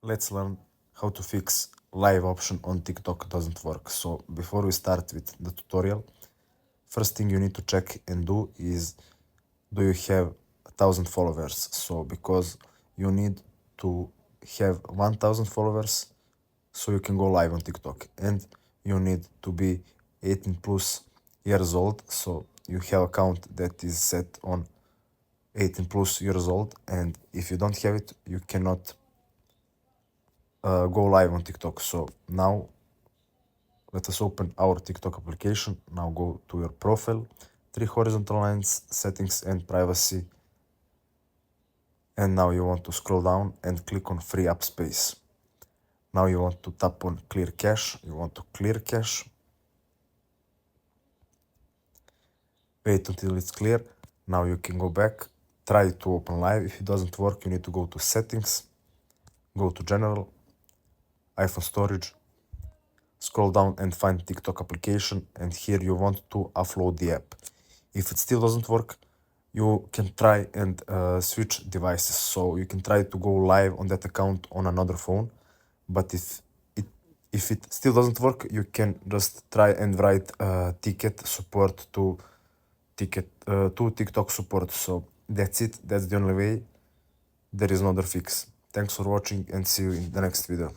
Let's learn how to fix live option on TikTok doesn't work. So before we start with the tutorial, first thing you need to check and do is, do you have 1,000 followers? So because you need to have 1,000 followers so you can go live on TikTok, and you need to be 18 plus years old. So you have account that is set on 18 plus years old, and if you don't have it, you cannot go live on TikTok. So now let us open our TikTok application. Now go to your profile, 3 horizontal lines, settings and privacy. And now you want to scroll down and click on free up space. Now you want to tap on clear cache. You want to clear cache. Wait until it's clear. Now you can go back, try to open live. If it doesn't work, you need to go to settings, go to general, iPhone storage, scroll down and find TikTok application, and here you want to upload the app. If it still doesn't work, you can try and switch devices. So you can try to go live on that account on another phone, but if it still doesn't work, you can just try and write ticket support to TikTok support. So that's it. That's the only way. There is no other fix. Thanks for watching and see you in the next video.